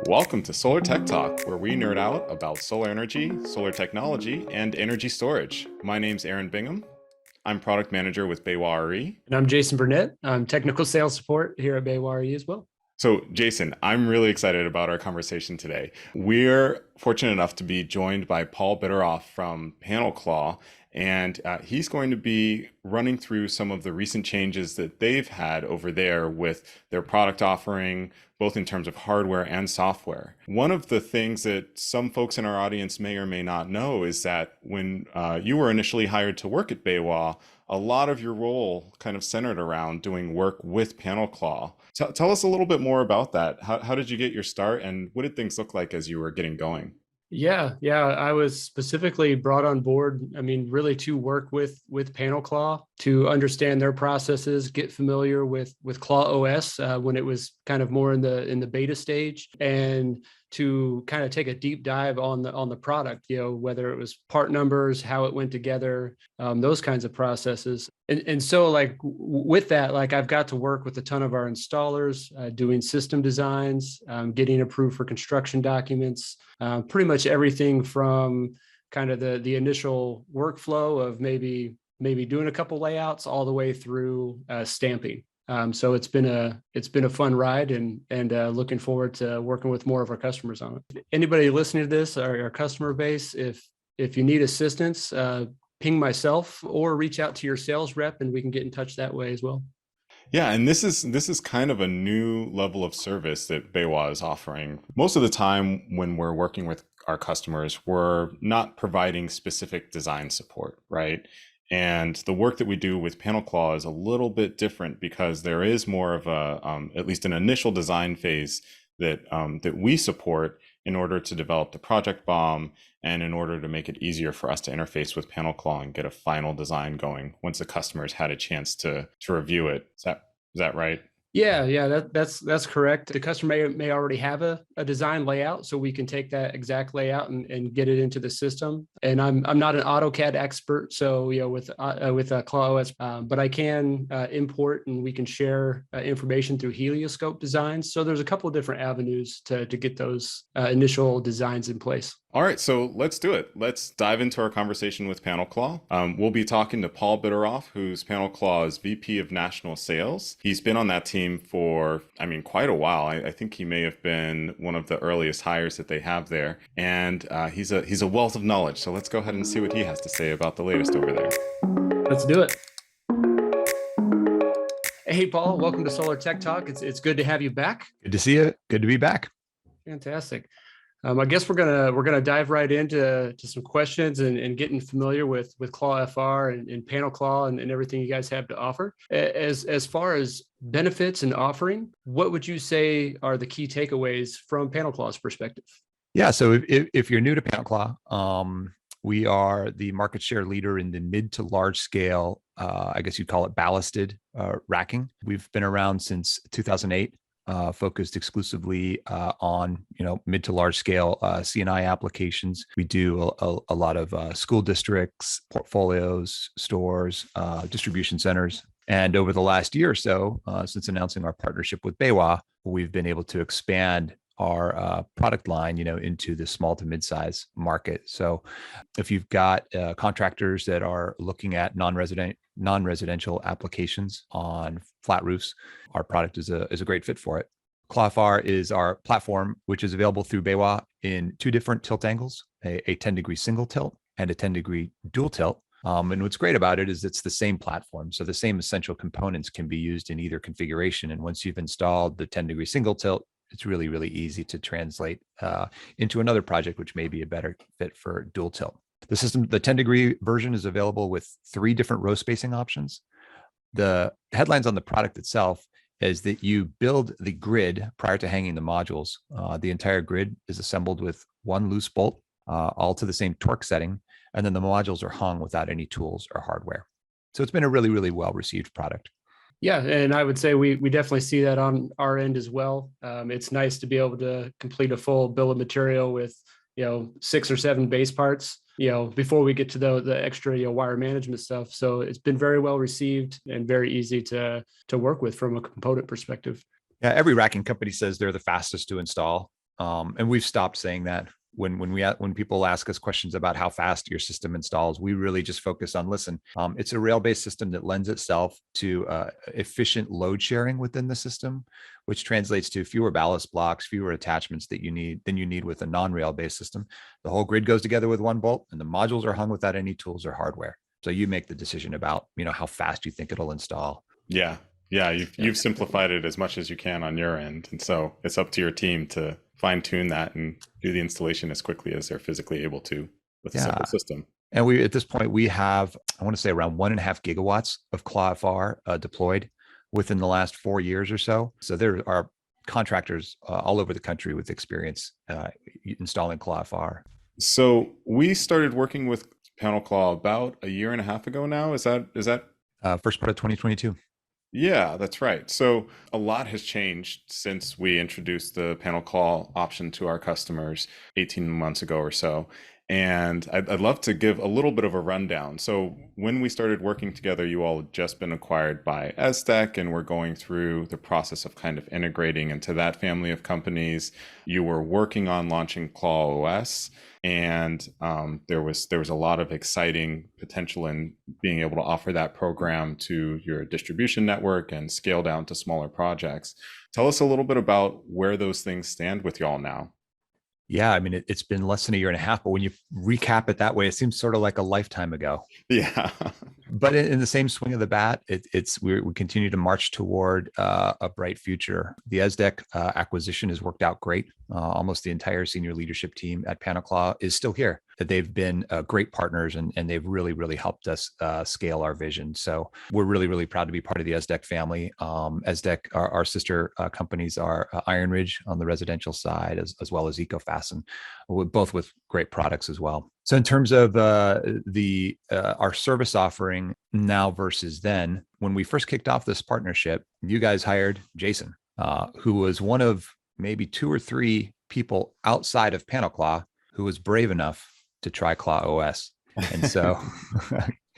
Welcome to Solar Tech Talk, where we nerd out about solar energy, solar technology, and energy storage. My name's Aaron Bingham. I'm product manager with BayWa. And I'm Jason Burnett. I'm technical sales support here at BayWa as well. So, Jason, I'm really excited about our conversation today. We're fortunate enough to be joined by Paul Bitteroff from PanelClaw, and he's going to be running through some of the recent changes that they've had over there with their product offering, both in terms of hardware and software. One of the things that some folks in our audience may or may not know is that when you were initially hired to work at BayWa, a lot of your role kind of centered around doing work with PanelClaw. Tell us a little bit more about that. How did you get your start, and what did things look like as you were getting going? Yeah. I was specifically brought on board, really to work with PanelClaw, to understand their processes, get familiar with Claw OS when it was kind of more in the beta stage, and to kind of take a deep dive on the product, whether it was part numbers, how it went together, those kinds of processes. And so with that, I've got to work with a ton of our installers, doing system designs, getting approved for construction documents, pretty much everything from kind of the initial workflow of maybe doing a couple layouts all the way through stamping. So it's been a fun ride, and looking forward to working with more of our customers on it. Anybody listening to this, our customer base, if you need assistance, ping myself or reach out to your sales rep, and we can get in touch that way as well. Yeah, and this is kind of a new level of service that BayWa is offering. Most of the time when we're working with our customers, we're not providing specific design support, right? And the work that we do with PanelClaw is a little bit different because there is more of a, at least an initial design phase that we support in order to develop the project BOM and in order to make it easier for us to interface with PanelClaw and get a final design going once the customer's had a chance to review it. Is that right? Yeah, that's correct. The customer may already have a design layout, so we can take that exact layout and get it into the system. And I'm not an AutoCAD expert, so with Claw OS, but I can import, and we can share information through helioscope designs. So there's a couple of different avenues to get those initial designs in place. All right, so let's do it. Let's dive into our conversation with PanelClaw. We'll be talking to Paul Bitteroff, who's PanelClaw's VP of National Sales. He's been on that team for, quite a while. I think he may have been one of the earliest hires that they have there. And he's a wealth of knowledge. So let's go ahead and see what he has to say about the latest over there. Let's do it. Hey, Paul, welcome to Solar Tech Talk. It's good to have you back. Good to see you. Good to be back. Fantastic. I guess we're gonna dive right into some questions and getting familiar with Claw FR and PanelClaw and everything you guys have to offer. As far as benefits and offering, what would you say are the key takeaways from PanelClaw's perspective? Yeah, so if you're new to PanelClaw, we are the market share leader in the mid to large scale, I guess you'd call it ballasted racking. We've been around since 2008. Focused exclusively on mid to large scale C&I applications. We do a lot of school districts, portfolios, stores, distribution centers. And over the last year or so, since announcing our partnership with BayWa, we've been able to expand our product line, into the small to mid-size market. So if you've got contractors that are looking at non-residential applications on flat roofs, our product is a great fit for it. Claw FR is our platform, which is available through BayWa in two different tilt angles, a 10-degree single tilt and a 10-degree dual tilt. And what's great about it is it's the same platform. So the same essential components can be used in either configuration. And once you've installed the 10-degree single tilt, it's really, really easy to translate into another project, which may be a better fit for dual tilt. The 10-degree version is available with 3 different row spacing options. The headlines on the product itself is that you build the grid prior to hanging the modules. The entire grid is assembled with one loose bolt, all to the same torque setting, and then the modules are hung without any tools or hardware. So it's been a really, really well-received product. Yeah, and I would say we definitely see that on our end as well. It's nice to be able to complete a full bill of material with 6 or 7 base parts, before we get to the extra wire management stuff. So it's been very well received and very easy to work with from a component perspective. Yeah, every racking company says they're the fastest to install. And we've stopped saying that. When people ask us questions about how fast your system installs, we really just focus on, listen, it's a rail-based system that lends itself to efficient load sharing within the system, which translates to fewer ballast blocks, fewer attachments than you need with a non-rail based system. The whole grid goes together with one bolt, and the modules are hung without any tools or hardware. So you make the decision about, how fast you think it'll install. Yeah. You've simplified it as much as you can on your end, and so it's up to your team to fine tune that and do the installation as quickly as they're physically able to with a simple system. And at this point, we have, I want to say, around 1.5 gigawatts of ClawFR deployed within the last 4 years or so. So there are contractors all over the country with experience installing ClawFR. So we started working with PanelClaw about a year and a half ago now. Is that first part of 2022? Yeah, that's right. So a lot has changed since we introduced the PanelClaw option to our customers 18 months ago or so. And I'd love to give a little bit of a rundown. So when we started working together, you all had just been acquired by ESDEC, and we're going through the process of kind of integrating into that family of companies. You were working on launching ClawOS, and there was a lot of exciting potential in being able to offer that program to your distribution network and scale down to smaller projects. Tell us a little bit about where those things stand with y'all now. Yeah, I mean, it's been less than a year and a half, but when you recap it that way, it seems sort of like a lifetime ago. Yeah. But in the same swing of the bat, we continue to march toward a bright future. The ESDEC acquisition has worked out great. Almost the entire senior leadership team at PanelClaw is still here. They've been great partners, and they've really, really helped us scale our vision. So we're really, really proud to be part of the ESDEC family. ESDEC, our sister companies are Iron Ridge on the residential side, as well as EcoFasten, both with great products as well. So in terms of our service offering now versus then, when we first kicked off this partnership, you guys hired Jason, who was one of maybe 2 or 3 people outside of PanelClaw who was brave enough to try ClawOS. And so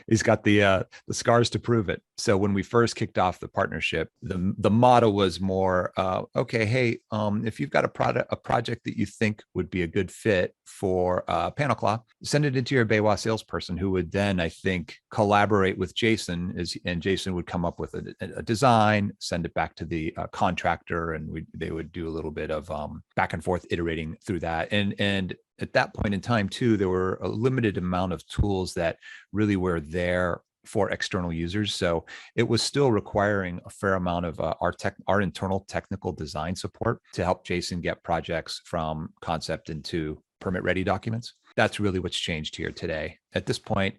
he's got the scars to prove it. So when we first kicked off the partnership, the motto was more, okay, hey, if you've got a project that you think would be a good fit for PanelClaw, send it into your BayWa salesperson, who would then, I think, collaborate with Jason, and Jason would come up with a design, send it back to the contractor, and they would do a little bit of back and forth iterating through that. And at that point in time, too, there were a limited amount of tools that really were there for external users. So it was still requiring a fair amount of our internal technical design support to help Jason get projects from concept into permit ready documents. That's really what's changed here today. At this point,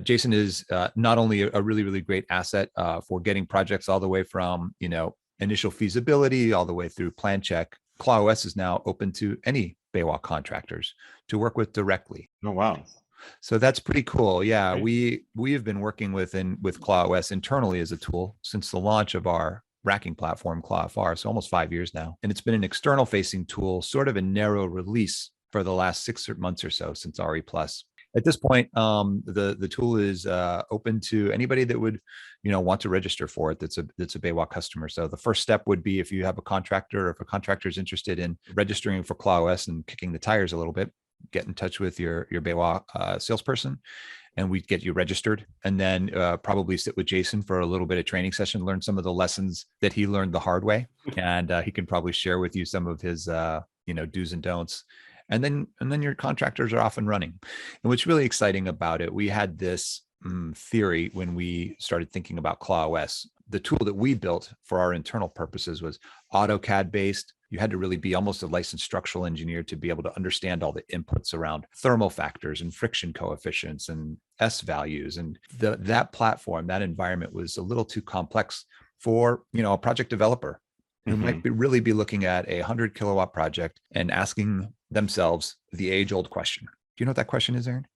Jason is not only a really, really great asset for getting projects all the way from, initial feasibility all the way through plan check. ClawOS is now open to any BayWa contractors to work with directly. Oh, wow. So that's pretty cool. Yeah, Great. we have been working with ClawOS internally as a tool since the launch of our racking platform, ClawFR, so almost 5 years now. And it's been an external facing tool, sort of a narrow release for the last 6 months or so since RE+. At this point, the tool is open to anybody that would, want to register for it. That's a BayWa customer. So the first step would be, if you have a contractor, or if a contractor is interested in registering for ClawOS and kicking the tires a little bit, get in touch with your BayWa salesperson, and we get you registered. And then probably sit with Jason for a little bit of training session, learn some of the lessons that he learned the hard way, and he can probably share with you some of his do's and don'ts. And then your contractors are off and running. And what's really exciting about it, we had this theory when we started thinking about ClawOS. The tool that we built for our internal purposes was AutoCAD based. You had to really be almost a licensed structural engineer to be able to understand all the inputs around thermal factors and friction coefficients and S values. And that platform, that environment was a little too complex for, a project developer who might really be looking at a 100 kilowatt project and asking themselves the age-old question. Do you know what that question is, Aaron?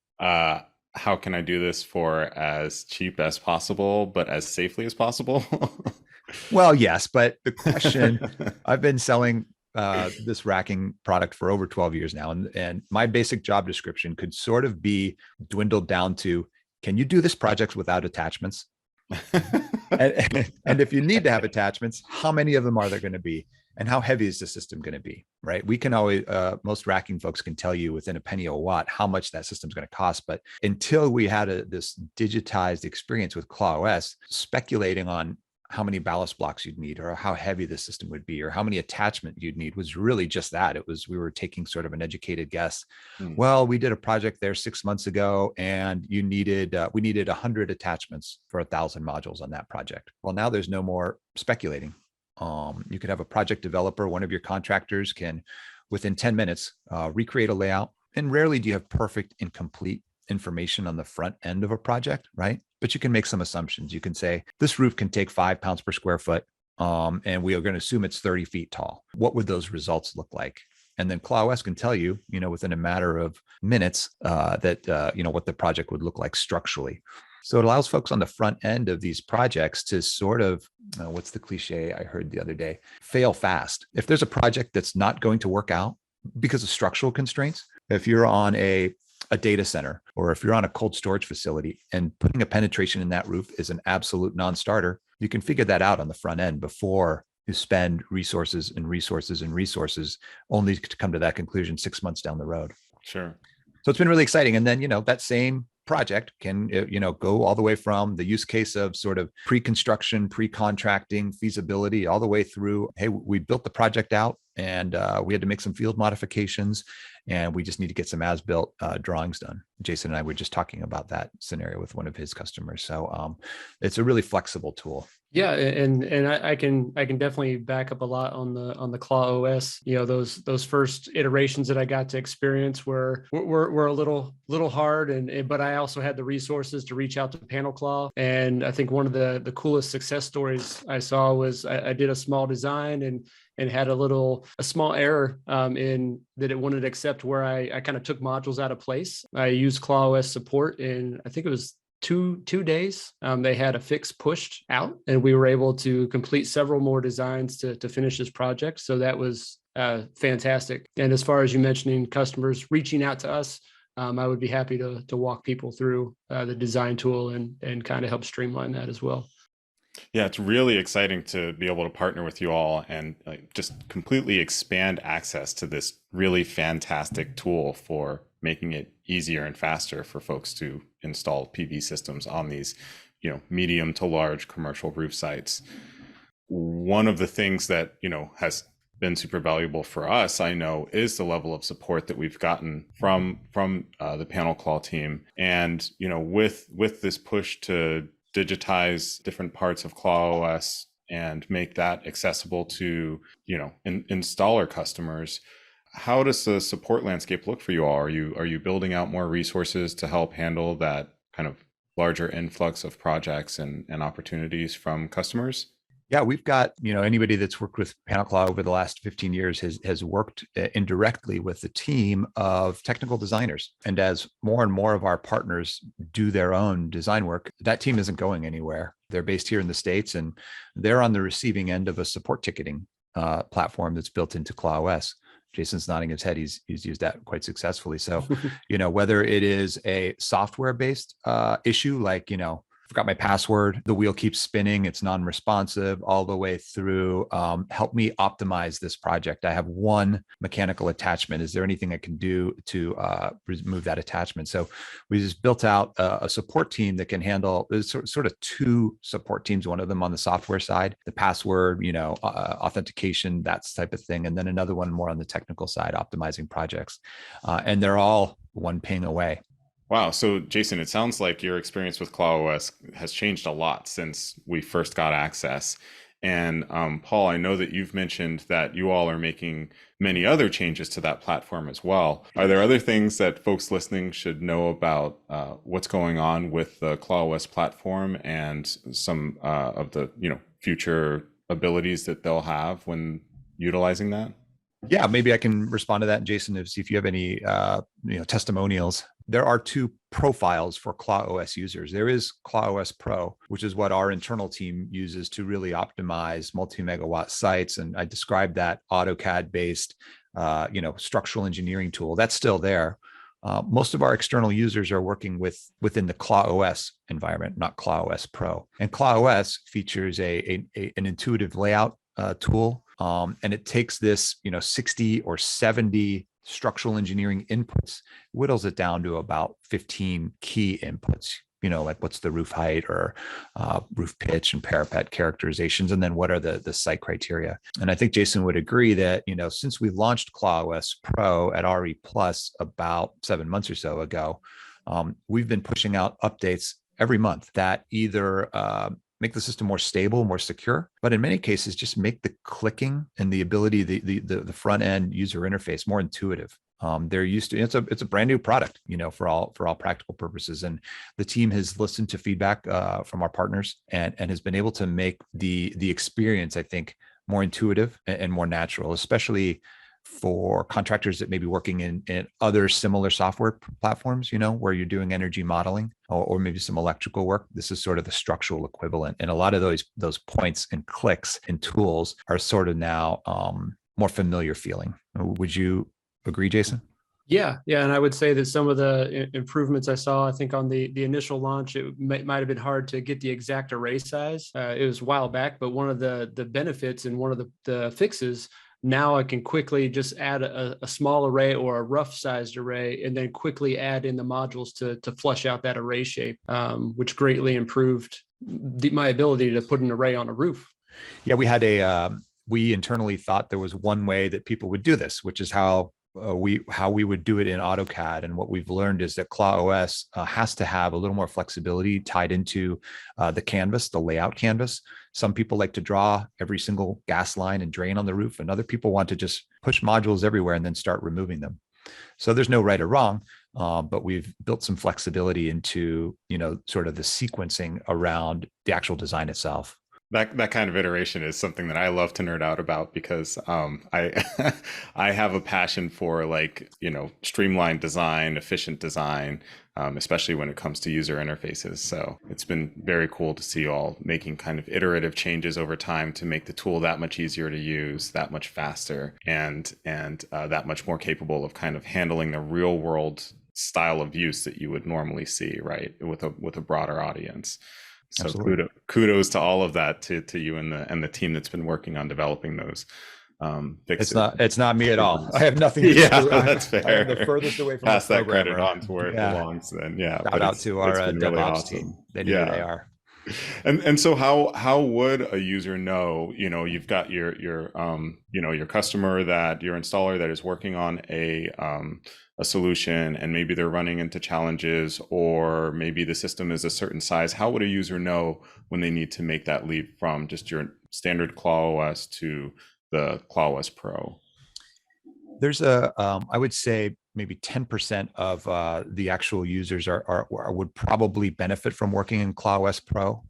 How can I do this for as cheap as possible, but as safely as possible? Well, yes, but the question, I've been selling this racking product for over 12 years now. And my basic job description could sort of be dwindled down to, can you do this project without attachments? And if you need to have attachments, how many of them are there going to be? And how heavy is the system going to be, right? We can always, most racking folks can tell you within a penny a watt how much that system's going to cost. But until we had this digitized experience with ClawOS, speculating on how many ballast blocks you'd need or how heavy the system would be or how many attachment you'd need was really just that. It was, we were taking sort of an educated guess. Well, we did a project there 6 months ago and we needed 100 attachments for 1,000 modules on that project. Well, now there's no more speculating. You could have a project developer, one of your contractors can, within 10 minutes, recreate a layout. And rarely do you have perfect and complete information on the front end of a project, right? But you can make some assumptions. You can say, this roof can take 5 pounds per square foot, and we are going to assume it's 30 feet tall. What would those results look like? And then ClawOS can tell you, within a matter of minutes, that what the project would look like structurally. So it allows folks on the front end of these projects to sort of, what's the cliche I heard the other day? Fail fast. If there's a project that's not going to work out because of structural constraints, if you're on a data center, or if you're on a cold storage facility and putting a penetration in that roof is an absolute non-starter, you can figure that out on the front end before you spend resources and resources and resources only to come to that conclusion 6 months down the road. Sure. So it's been really exciting. And then, that same project can, go all the way from the use case of sort of pre-construction, pre-contracting, feasibility, all the way through, hey, we built the project out and we had to make some field modifications and we just need to get some as-built drawings done. Jason and I were just talking about that scenario with one of his customers. So it's a really flexible tool. Yeah, and I can definitely back up a lot on the ClawOS. Those first iterations that I got to experience were a little hard, but I also had the resources to reach out to PanelClaw. And I think one of the coolest success stories I saw was I did a small design and had a small error in that it wouldn't accept where I kind of took modules out of place. I used ClawOS support and I think it was 2 days. They had a fix pushed out and we were able to complete several more designs to finish this project. So that was fantastic. And as far as you mentioning customers reaching out to us, I would be happy to walk people through the design tool and kind of help streamline that as well. Yeah, it's really exciting to be able to partner with you all and just completely expand access to this really fantastic tool for making it easier and faster for folks to install PV systems on these, medium to large commercial roof sites. One of the things that, has been super valuable for us, I know, is the level of support that we've gotten from the PanelClaw team. And, with this push to digitize different parts of ClawOS and make that accessible to, installer customers, how does the support landscape look for you all? Are you building out more resources to help handle that kind of larger influx of projects and opportunities from customers? Yeah, we've got, anybody that's worked with PanelClaw over the last 15 years has worked indirectly with the team of technical designers. And as more and more of our partners do their own design work, that team isn't going anywhere. They're based here in the States and they're on the receiving end of a support ticketing platform that's built into ClawOS. Jason's nodding his head. He's used that quite successfully. So, whether it is a software-based issue, like, forgot my password, the wheel keeps spinning, it's non-responsive, all the way through, help me optimize this project. I have one mechanical attachment. Is there anything I can do to remove that attachment? So we just built out a support team that can handle, there's sort of 2 support teams, one of them on the software side, the password, authentication, that type of thing. And then another one more on the technical side, optimizing projects. And they're all one ping away. Wow. So Jason, it sounds like your experience with ClawOS has changed a lot since we first got access. And Paul, I know that you've mentioned that you all are making many other changes to that platform as well. Are there other things that folks listening should know about what's going on with the ClawOS platform and some of the future abilities that they'll have when utilizing that? Yeah, maybe I can respond to that, Jason, to see if you have any testimonials. There are 2 profiles for ClawOS users. There is ClawOS Pro, which is what our internal team uses to really optimize multi-megawatt sites. And I described that AutoCAD-based, structural engineering tool. That's still there. Most of our external users are working within the ClawOS environment, not ClawOS Pro. And ClawOS features an intuitive layout tool And it takes this, 60 or 70 structural engineering inputs, whittles it down to about 15 key inputs, like what's the roof height or roof pitch and parapet characterizations, and then what are the site criteria. And I think Jason would agree that, since we launched ClawOS Pro at RE Plus about 7 months or so ago, we've been pushing out updates every month that either make the system more stable, more secure, but in many cases, just make the clicking and the ability, the front end user interface more intuitive. They're used to it's a brand new product, for all practical purposes. And the team has listened to feedback from our partners and has been able to make the experience, I think, more intuitive and more natural, especially for contractors that may be working in other similar software platforms, where you're doing energy modeling or maybe some electrical work. This is sort of the structural equivalent. And a lot of those points and clicks and tools are sort of now more familiar feeling. Would you agree, Jason? Yeah. And I would say that some of the improvements I saw, I think on the initial launch, it might have been hard to get the exact array size. It was a while back, but one of the benefits and one of the fixes, now I can quickly just add a small array or a rough sized array, and then quickly add in the modules to flush out that array shape, which greatly improved my ability to put an array on a roof. Yeah, we internally thought there was one way that people would do this, which is how we would do it in AutoCAD. And what we've learned is that ClawOS has to have a little more flexibility tied into the canvas, the layout canvas. Some people like to draw every single gas line and drain on the roof, and other people want to just push modules everywhere and then start removing them. So there's no right or wrong, but we've built some flexibility into, sort of the sequencing around the actual design itself. That kind of iteration is something that I love to nerd out about, because I I have a passion for streamlined design, efficient design, especially when it comes to user interfaces. So it's been very cool to see you all making kind of iterative changes over time to make the tool that much easier to use, that much faster, and that much more capable of kind of handling the real world style of use that you would normally see, right, with a broader audience. So kudos to all of that, to you and the team that's been working on developing those fixes. It's not me at all. I have nothing to do. That's fair. I am the furthest away from pass that credit on to where it belongs then. Shout out to our DevOps team. They know who they are. And so how would a user know, you've got your customer, that your installer that is working on a solution, and maybe they're running into challenges, or maybe the system is a certain size. How would a user know when they need to make that leap from just your standard ClawOS to the ClawOS Pro? There's I would say maybe 10% of the actual users would probably benefit from working in ClawOS Pro,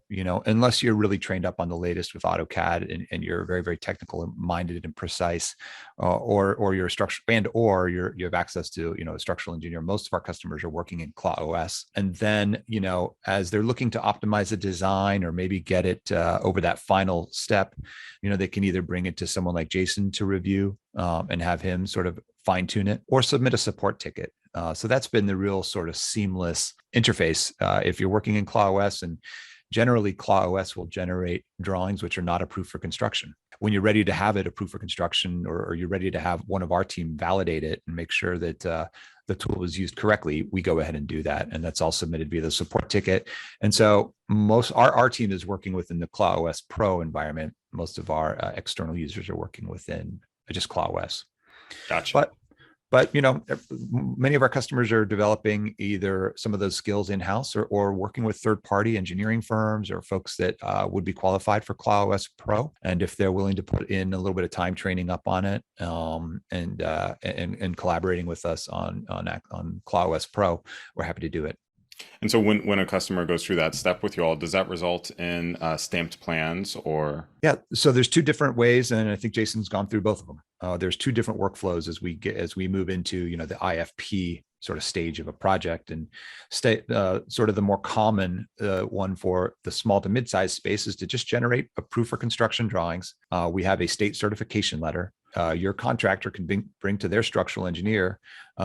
unless you're really trained up on the latest with AutoCAD and you're very, very technical minded and precise, or you're you have access to, a structural engineer. Most of our customers are working in ClawOS. And then, as they're looking to optimize a design or maybe get it over that final step, they can either bring it to someone like Jason to review and have him sort of fine tune it, or submit a support ticket. So that's been the real sort of seamless interface. If you're working in ClawOS, and generally ClawOS will generate drawings which are not approved for construction. When you're ready to have it approved for construction, or you're ready to have one of our team validate it and make sure that the tool was used correctly, we go ahead and do that. And that's all submitted via the support ticket. And so our team is working within the ClawOS Pro environment. Most of our external users are working within just ClawOS. Gotcha. But many of our customers are developing either some of those skills in-house or working with third-party engineering firms or folks that would be qualified for ClawOS Pro. And if they're willing to put in a little bit of time training up on it, and collaborating with us on ClawOS Pro, we're happy to do it. And so when a customer goes through that step with you all, does that result in stamped plans or? Yeah, so there's two different ways, and I think Jason's gone through both of them. There's two different workflows as we move into the IFP sort of stage of a project, and sort of the more common one for the small to mid-sized space is to just generate approved for construction drawings. We have a state certification letter. Your contractor can bring to their structural engineer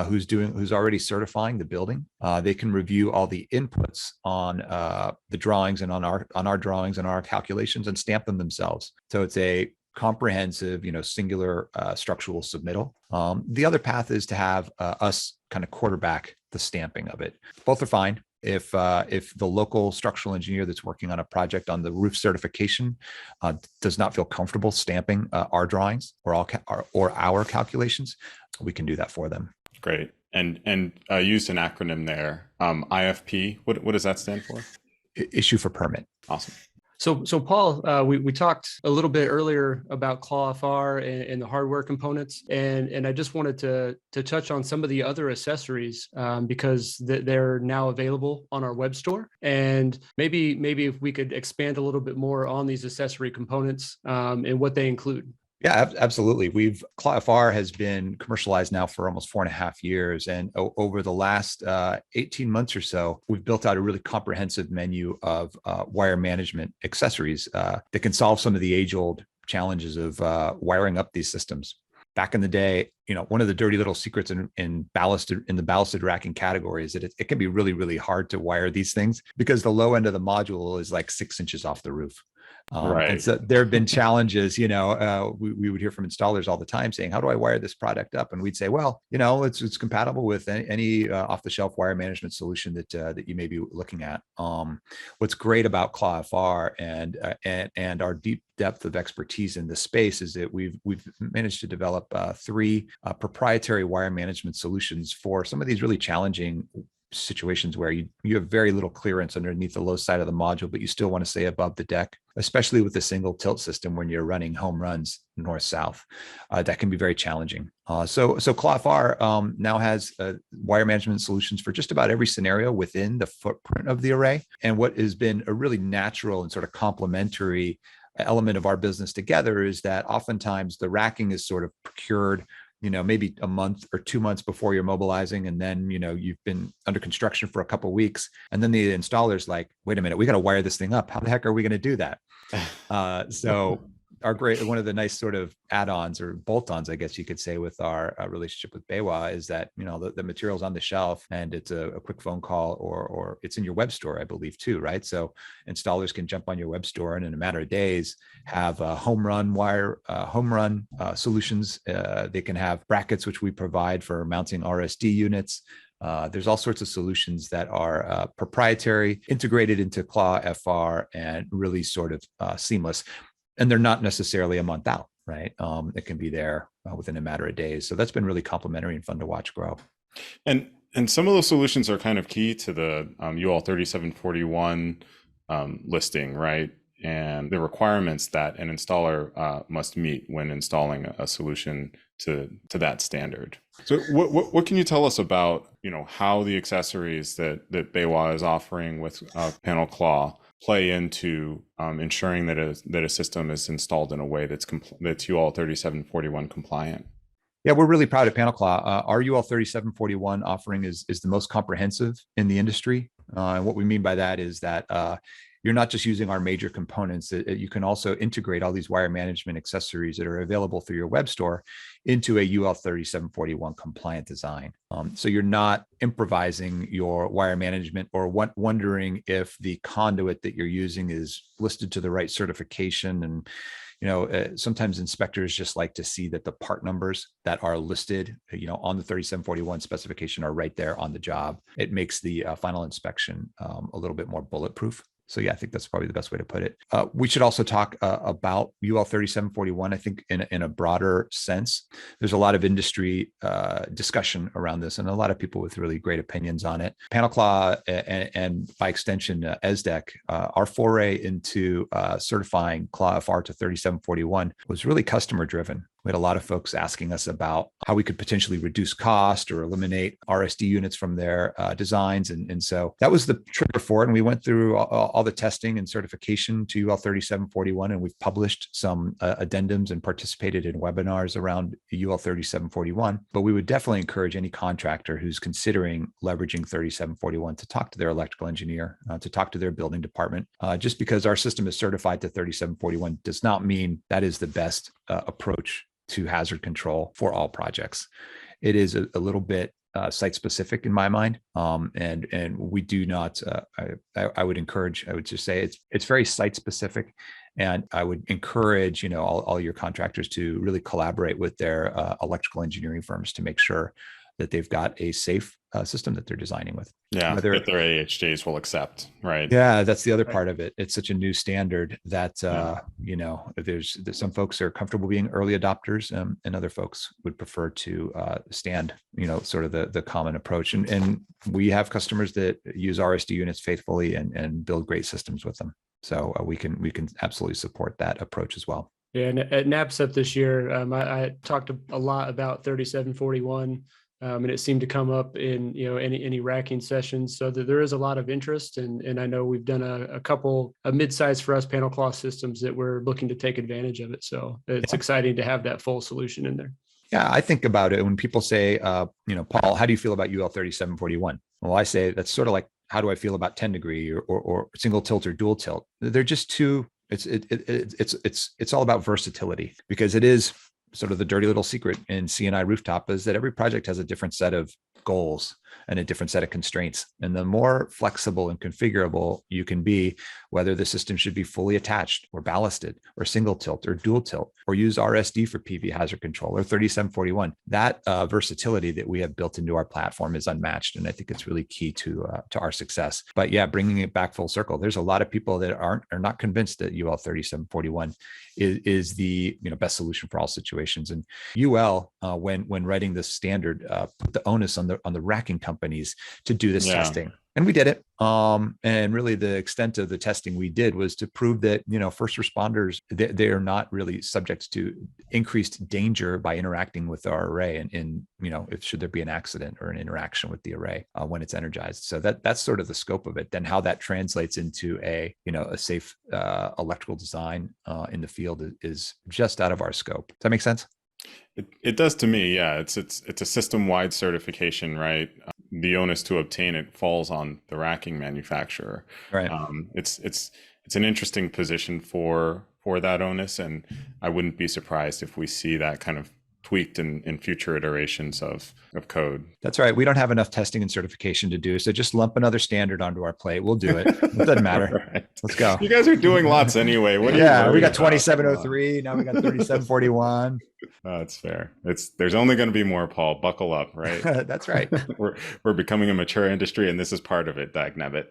who's already certifying the building. They can review all the inputs on the drawings and on our drawings and our calculations and stamp them themselves. So it's a comprehensive, singular structural submittal. The other path is to have us kind of quarterback the stamping of it. Both are fine. If the local structural engineer that's working on a project on the roof certification does not feel comfortable stamping our drawings or our calculations, we can do that for them. Great. And used an acronym there, IFP. What does that stand for? Issue for permit. Awesome. So Paul, we talked a little bit earlier about ClawFR and the hardware components, and I just wanted to touch on some of the other accessories because they're now available on our web store, and maybe if we could expand a little bit more on these accessory components and what they include. Yeah, absolutely. ClawFR has been commercialized now for almost 4.5 years. And over the last 18 months or so, we've built out a really comprehensive menu of wire management accessories that can solve some of the age-old challenges of wiring up these systems. Back in the day, one of the dirty little secrets in the ballasted racking category is that it can be really, really hard to wire these things because the low end of the module is like 6 inches off the roof. Right. And so there have been challenges, we would hear from installers all the time saying, how do I wire this product up? And we'd say, well, it's compatible with any off-the-shelf wire management solution that you may be looking at. What's great about ClawFR and our deep depth of expertise in this space is that we've managed to develop 3 proprietary wire management solutions for some of these really challenging situations where you have very little clearance underneath the low side of the module, but you still want to stay above the deck, especially with a single tilt system when you're running home runs north-south. That can be very challenging. So ClawFR now has wire management solutions for just about every scenario within the footprint of the array. And what has been a really natural and sort of complementary element of our business together is that oftentimes the racking is sort of procured maybe a month or 2 months before you're mobilizing. And then, you've been under construction for a couple of weeks. And then the installer's like, wait a minute, we got to wire this thing up. How the heck are we going to do that? So one of the nice sort of add-ons or bolt-ons, I guess you could say, with our relationship with BayWa is that, the material's on the shelf and it's a quick phone call or it's in your web store, I believe too, right? So installers can jump on your web store and in a matter of days have home run solutions. They can have brackets, which we provide for mounting RSD units. There's all sorts of solutions that are proprietary, integrated into ClawFR, and really sort of seamless. And they're not necessarily a month out, right? It can be there within a matter of days. So that's been really complimentary and fun to watch grow. And some of those solutions are kind of key to the UL 3741 listing, right? And the requirements that an installer must meet when installing a solution to that standard. So what can you tell us about how the accessories that BayWa is offering with PanelClaw play into ensuring that a system is installed in a way that's UL 3741 compliant? Yeah, we're really proud of PanelClaw. Our UL 3741 offering is the most comprehensive in the industry. And what we mean by that is that you're not just using our major components. You can also integrate all these wire management accessories that are available through your web store into a UL 3741 compliant design. So you're not improvising your wire management or wondering if the conduit that you're using is listed to the right certification. And sometimes inspectors just like to see that the part numbers that are listed, on the 3741 specification are right there on the job. It makes the final inspection a little bit more bulletproof. So yeah, I think that's probably the best way to put it. We should also talk about UL 3741, I think in a broader sense. There's a lot of industry discussion around this and a lot of people with really great opinions on it. PanelClaw and by extension, ESDEC, our foray into certifying ClawFR to 3741 was really customer driven. We had a lot of folks asking us about how we could potentially reduce cost or eliminate RSD units from their designs. And so that was the trigger for it. And we went through all the testing and certification to UL 3741, and we've published some addendums and participated in webinars around UL 3741. But we would definitely encourage any contractor who's considering leveraging 3741 to talk to their electrical engineer, to talk to their building department. Just because our system is certified to 3741 does not mean that is the best approach to hazard control for all projects. It is a little bit site specific in my mind. And we do not, I would encourage, I would just say it's very site specific. And I would encourage, all your contractors to really collaborate with their electrical engineering firms to make sure that they've got a safe system that they're designing with. Yeah, Whether, that their AHJs will accept, right? yeah, that's the other Right. part of it. It's such a new standard that, there's some folks are comfortable being early adopters, and other folks would prefer to stand, sort of the common approach. And we have customers that use RSD units faithfully and build great systems with them. So we can absolutely support that approach as well. Yeah, and at NABCEP this year, I talked a lot about 3741, and it seemed to come up in any racking sessions. So that there is a lot of interest, and I know we've done a couple of mid-size for us PanelClaw systems that we're looking to take advantage of it. So it's exciting to have that full solution in there. Yeah, I think about it when people say, Paul, how do you feel about UL 3741? Well, I say that's sort of like, how do I feel about 10 degree or single tilt or dual tilt? They're just too. It's all about versatility, because it is sort of the dirty little secret in C&I rooftop is that every project has a different set of goals and a different set of constraints. And the more flexible and configurable you can be, whether the system should be fully attached or ballasted or single tilt or dual tilt, or use RSD for PV hazard control or 3741, that versatility that we have built into our platform is unmatched. And I think it's really key to our success. But yeah, bringing it back full circle, there's a lot of people that are not convinced that UL 3741 is the best solution for all situations. And UL, when writing this standard, put the onus on the racking companies to do this testing. And we did it. And really the extent of the testing we did was to prove that, first responders, they are not really subject to increased danger by interacting with our array. And if should there be an accident or an interaction with the array when it's energized. So that's sort of the scope of it. Then how that translates into a safe electrical design in the field is just out of our scope. Does that make sense? It does to me. Yeah, it's a system-wide certification, right? The onus to obtain it falls on the racking manufacturer. Right. It's an interesting position for that onus, and I wouldn't be surprised if we see that kind of tweaked in future iterations of code. That's right. We don't have enough testing and certification to do. So just lump another standard onto our plate. We'll do it. It doesn't matter. Right. Let's go. You guys are doing lots anyway. What are you we got about? 2703. Now we got 3741. That's fair. There's only going to be more, Paul. Buckle up, right? That's right. We're becoming a mature industry, and this is part of it, dagnabbit.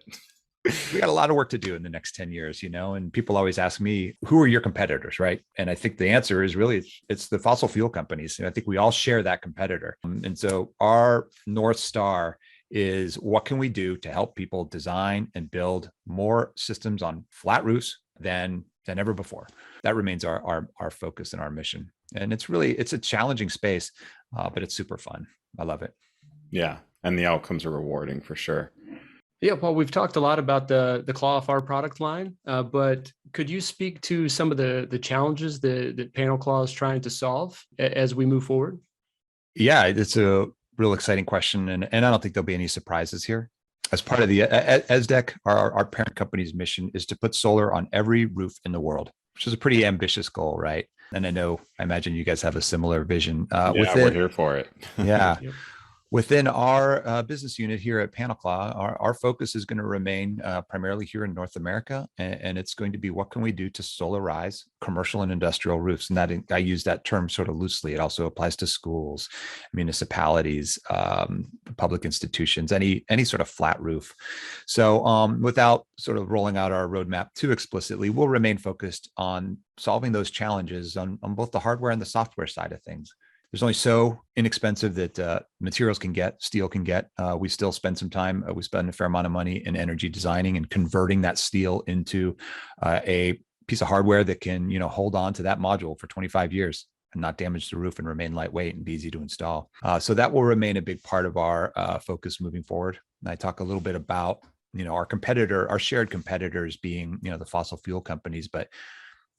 We got a lot of work to do in the next 10 years, and people always ask me, who are your competitors, right? And I think the answer is really, it's the fossil fuel companies. And I think we all share that competitor. And so our North Star is, what can we do to help people design and build more systems on flat roofs than ever before? That remains our focus and our mission. And it's a challenging space, but it's super fun. I love it. Yeah. And the outcomes are rewarding for sure. Yeah, Paul, we've talked a lot about the ClawFR product line, but could you speak to some of the challenges that PanelClaw is trying to solve as we move forward? Yeah, it's a real exciting question. And I don't think there'll be any surprises here. As part of the ESDEC, our parent company's mission is to put solar on every roof in the world, which is a pretty ambitious goal, right? And I imagine you guys have a similar vision. We're here for it. Yeah. Yep. Within our business unit here at PanelClaw, our focus is going to remain primarily here in North America, and it's going to be, what can we do to solarize commercial and industrial roofs? And that, I use that term sort of loosely. It also applies to schools, municipalities, public institutions, any sort of flat roof. So without sort of rolling out our roadmap too explicitly, we'll remain focused on solving those challenges on both the hardware and the software side of things. There's only so inexpensive that materials can get, steel can get. We still spend some time, we spend a fair amount of money in energy designing and converting that steel into a piece of hardware that can, hold on to that module for 25 years and not damage the roof and remain lightweight and be easy to install. So that will remain a big part of our focus moving forward. And I talk a little bit about, our shared competitors being, the fossil fuel companies. But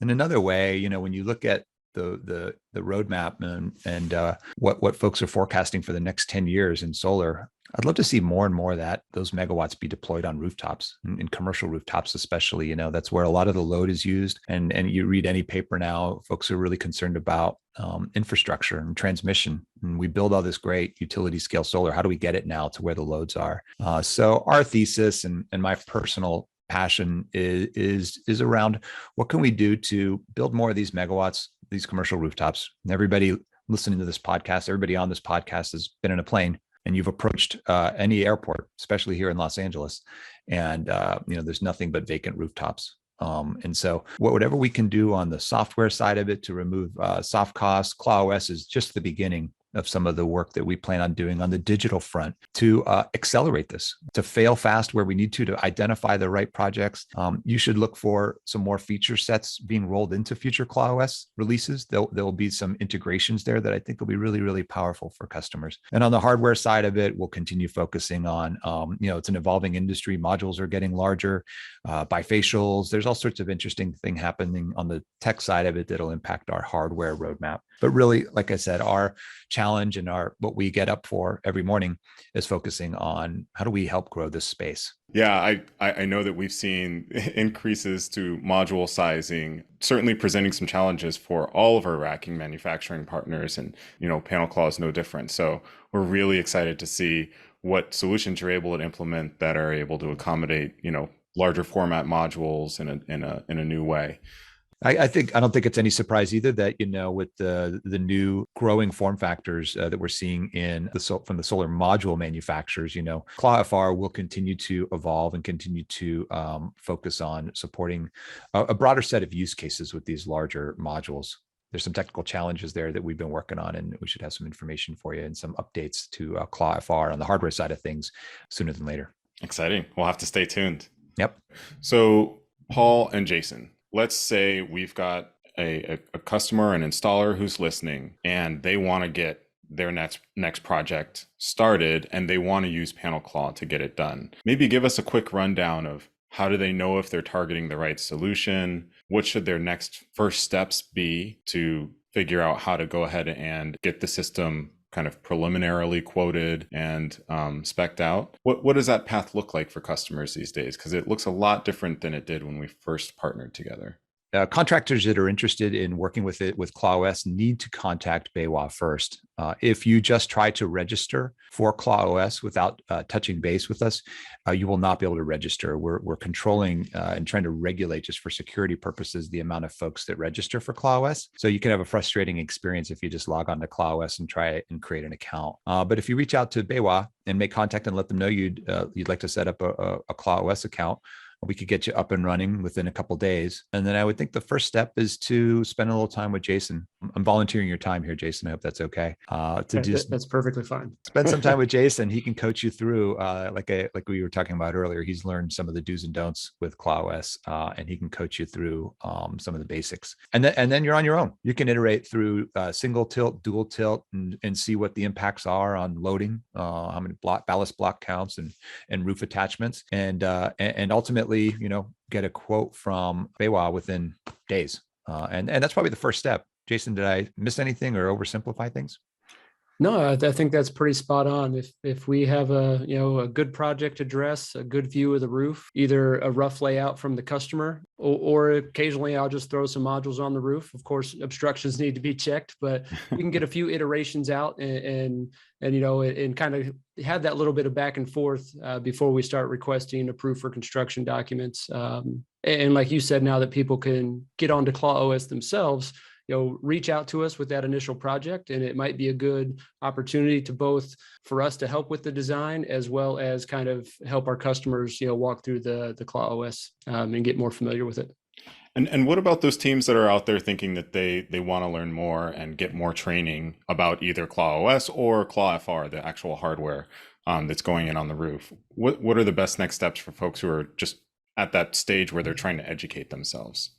in another way, when you look at the roadmap and what folks are forecasting for the next 10 years in solar, I'd love to see more and more of that, those megawatts be deployed on rooftops, in commercial rooftops, especially. That's where a lot of the load is used. And you read any paper now, folks are really concerned about infrastructure and transmission. And we build all this great utility scale solar. How do we get it now to where the loads are? So our thesis and my personal passion is around what can we do to build more of these megawatts, these commercial rooftops. And everybody listening to this podcast, everybody on this podcast has been in a plane, and you've approached any airport, especially here in Los Angeles, and there's nothing but vacant rooftops. And so whatever we can do on the software side of it to remove soft costs, ClawOS is just the beginning of some of the work that we plan on doing on the digital front to accelerate this, to fail fast where we need to identify the right projects. You should look for some more feature sets being rolled into future ClawOS releases. There will be some integrations there that I think will be really, really powerful for customers. And on the hardware side of it, we'll continue focusing on, it's an evolving industry. Modules are getting larger, bifacials. There's all sorts of interesting things happening on the tech side of it that'll impact our hardware roadmap. But really, like I said, our challenge and what we get up for every morning is focusing on how do we help grow this space. Yeah, I know that we've seen increases to module sizing, certainly presenting some challenges for all of our racking manufacturing partners, and PanelClaw is no different. So we're really excited to see what solutions you're able to implement that are able to accommodate larger format modules in a new way. I don't think it's any surprise either that, with the new growing form factors that we're seeing from the solar module manufacturers, ClawFR will continue to evolve and continue to focus on supporting a broader set of use cases with these larger modules. There's some technical challenges there that we've been working on, and we should have some information for you and some updates to ClawFR on the hardware side of things sooner than later. Exciting. We'll have to stay tuned. Yep. So Paul and Jason, let's say we've got a customer, an installer who's listening, and they want to get their next project started, and they want to use PanelClaw to get it done. Maybe give us a quick rundown of how do they know if they're targeting the right solution? What should their next first steps be to figure out how to go ahead and get the system kind of preliminarily quoted and spec'd out? What does that path look like for customers these days? Because it looks a lot different than it did when we first partnered together. Contractors that are interested in working with ClawOS need to contact BayWa first. If you just try to register for ClawOS without touching base with us, you will not be able to register. We're controlling and trying to regulate, just for security purposes, the amount of folks that register for ClawOS. So you can have a frustrating experience if you just log on to ClawOS and try it and create an account. But if you reach out to BayWa and make contact and let them know you'd like to set up a ClawOS account, we could get you up and running within a couple of days. And then I would think the first step is to spend a little time with Jason. I'm volunteering your time here, Jason. I hope that's okay. That's perfectly fine. Spend some time with Jason. He can coach you through, like we were talking about earlier. He's learned some of the do's and don'ts with ClawOS, and he can coach you through some of the basics. And then you're on your own. You can iterate through single tilt, dual tilt, and see what the impacts are on loading, how many ballast block counts and roof attachments, and ultimately, get a quote from BayWa within days. And that's probably the first step. Jason, did I miss anything or oversimplify things? No, I think that's pretty spot on. If we have a good project address, a good view of the roof, either a rough layout from the customer, or occasionally I'll just throw some modules on the roof. Of course, obstructions need to be checked, but we can get a few iterations out and kind of have that little bit of back and forth before we start requesting approved for construction documents. And like you said, now that people can get onto ClawOS themselves, reach out to us with that initial project, and it might be a good opportunity for us to help with the design, as well as kind of help our customers, walk through the ClawOS and get more familiar with it. And what about those teams that are out there thinking that they want to learn more and get more training about either ClawOS or ClawFR, the actual hardware that's going in on the roof? What are the best next steps for folks who are just at that stage where they're trying to educate themselves?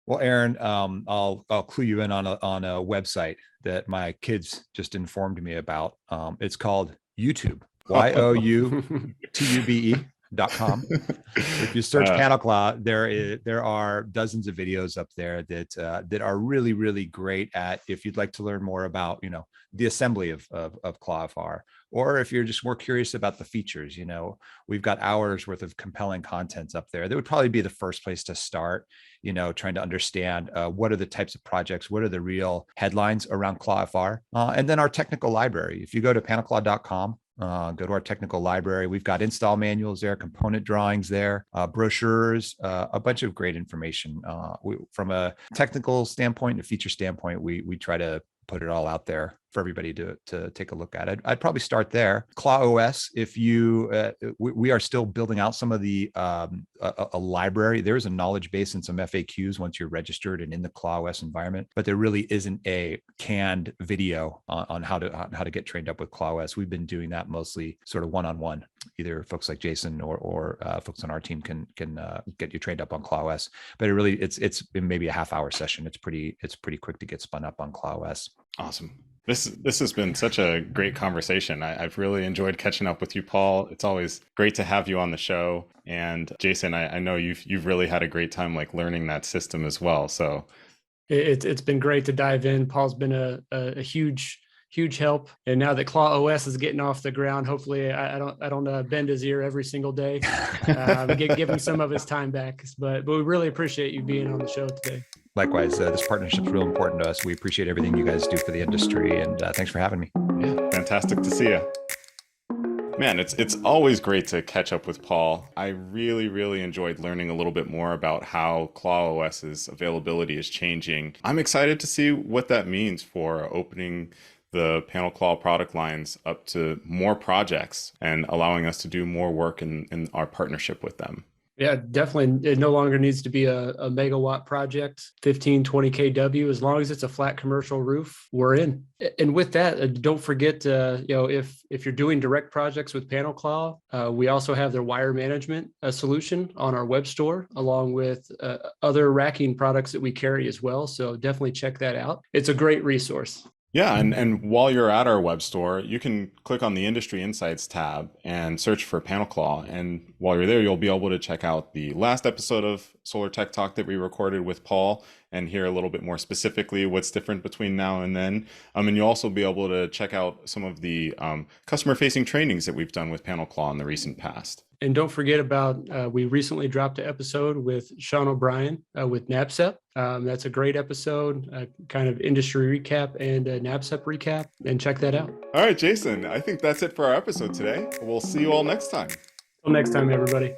Well, Aaron, I'll clue you in on a website that my kids just informed me about. It's called YouTube, YOUTUBE. PanelClaw.com. If you search PanelClaw, there are dozens of videos up there that are really, really great at, if you'd like to learn more about, the assembly of ClawFR, or if you're just more curious about the features, we've got hours worth of compelling content up there. That would probably be the first place to start, trying to understand what are the types of projects, what are the real headlines around ClawFR, and then our technical library. If you go to PanelClaw.com, go to our technical library. We've got install manuals there, component drawings there, brochures, a bunch of great information. From a technical standpoint, a feature standpoint, we try to put it all out there for everybody to take a look at. I'd probably start there. Claw OS, if you, we are still building out some of the a library. There is a knowledge base and some FAQs once you're registered and in the Claw OS environment, but there really isn't a canned video on how to get trained up with Claw OS. We've been doing that mostly sort of one-on-one. Either folks like Jason or folks on our team can get you trained up on Claw OS. But it's been maybe a half-hour session. It's pretty quick to get spun up on Claw OS. Awesome. This has been such a great conversation. I've really enjoyed catching up with you, Paul. It's always great to have you on the show. And Jason, I know you've really had a great time learning that system as well. So it's been great to dive in. Paul's been a huge help. And now that Claw OS is getting off the ground, hopefully I don't bend his ear every single day, give him some of his time back. But we really appreciate you being on the show today. Likewise, this partnership's real important to us. We appreciate everything you guys do for the industry, and thanks for having me. Yeah, fantastic to see you. Man, it's always great to catch up with Paul. I really enjoyed learning a little bit more about how Claw OS's availability is changing. I'm excited to see what that means for opening the PanelClaw product lines up to more projects and allowing us to do more work in our partnership with them. Yeah, definitely. It no longer needs to be a megawatt project, 15, 20 kW. As long as it's a flat commercial roof, we're in. And with that, don't forget, if you're doing direct projects with PanelClaw, we also have their wire management solution on our web store, along with other racking products that we carry as well. So definitely check that out. It's a great resource. Yeah, and while you're at our web store, you can click on the Industry Insights tab and search for PanelClaw. And while you're there, you'll be able to check out the last episode of Solar Tech Talk that we recorded with Paul and hear a little bit more specifically what's different between now and then. And you'll also be able to check out some of the customer-facing trainings that we've done with PanelClaw in the recent past. And don't forget about, we recently dropped an episode with Sean O'Brien with NABCEP. That's a great episode, kind of industry recap and a NABCEP recap, and check that out. All right, Jason, I think that's it for our episode today. We'll see you all next time. Till next time, everybody.